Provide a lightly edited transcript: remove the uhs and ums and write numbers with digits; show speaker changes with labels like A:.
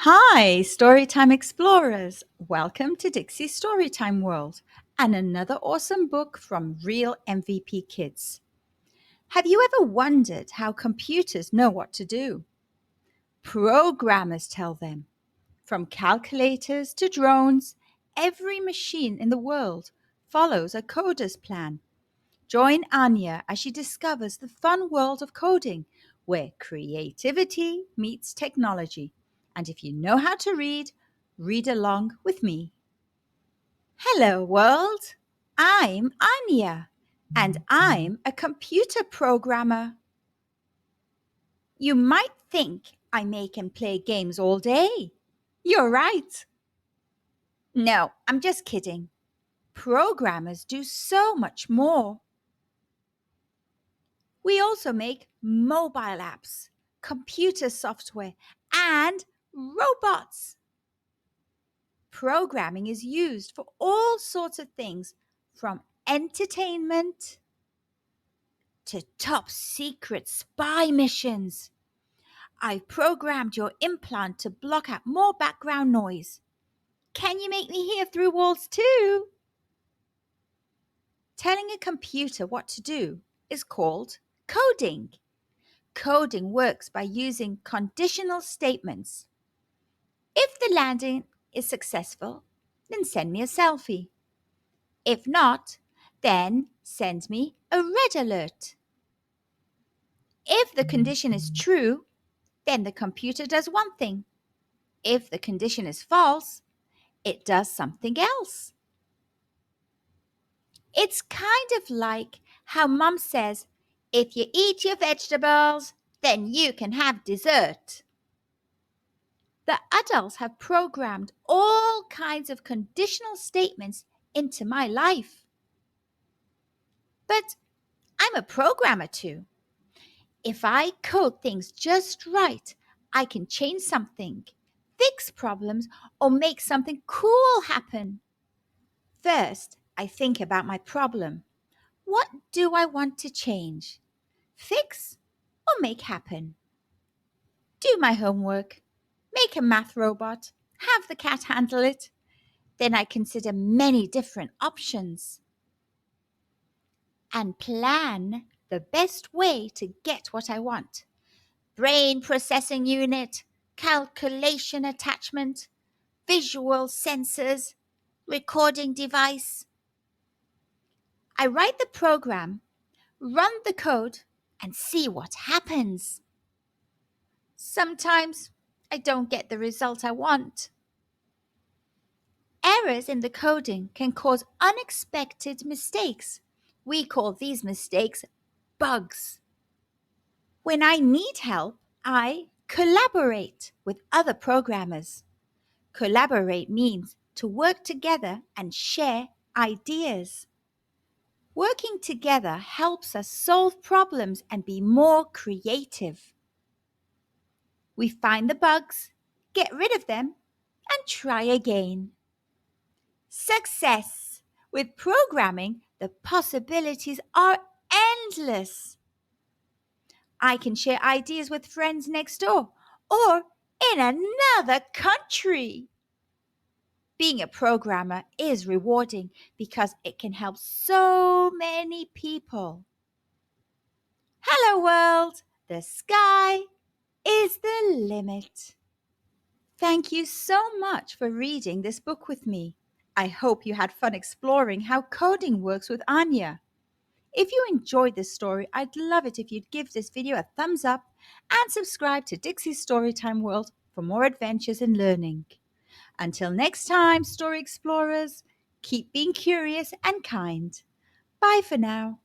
A: Hi, Storytime Explorers! Welcome to Dixy's Storytime World and another awesome book from real MVP kids. Have you ever wondered how computers know what to do? Programmers tell them. From calculators to drones, every machine in the world follows a coder's plan. Join Aanya as she discovers the fun world of coding, where creativity meets technology. And if you know how to read, read along with me. Hello, world. I'm Aanya, and I'm a computer programmer. You might think I make and play games all day. You're right. No, I'm just kidding. Programmers do so much more. We also make mobile apps, computer software, and robots. Programming is used for all sorts of things, from entertainment to top secret spy missions. I've programmed your implant to block out more background noise. Can you make me hear through walls too? Telling a computer what to do is called coding. Coding works by using conditional statements. If the landing is successful, then send me a selfie. If not, then send me a red alert. If the condition is true, then the computer does one thing. If the condition is false, it does something else. It's kind of like how Mum says, if you eat your vegetables, then you can have dessert. The adults have programmed all kinds of conditional statements into my life. But I'm a programmer too. If I code things just right, I can change something, fix problems, or make something cool happen. First, I think about my problem. What do I want to change, fix, or make happen? Do my homework, make a math robot, have the cat handle it. Then I consider many different options and plan the best way to get what I want. Brain processing unit, calculation attachment, visual sensors, recording device. I write the program, run the code, and see what happens. Sometimes I don't get the result I want. Errors in the coding can cause unexpected mistakes. We call these mistakes bugs. When I need help, I collaborate with other programmers. Collaborate means to work together and share ideas. Working together helps us solve problems and be more creative. We find the bugs, get rid of them, and try again. Success! With programming, the possibilities are endless. I can share ideas with friends next door or in another country. Being a programmer is rewarding because it can help so many people. Hello, world! The sky is the limit. Thank you so much for reading this book with me. I hope you had fun exploring how coding works with Aanya. If you enjoyed this story, I'd love it if you'd give this video a thumbs up and subscribe to Dixie's Storytime World for more adventures and learning. Until next time, Story Explorers, keep being curious and kind. Bye for now.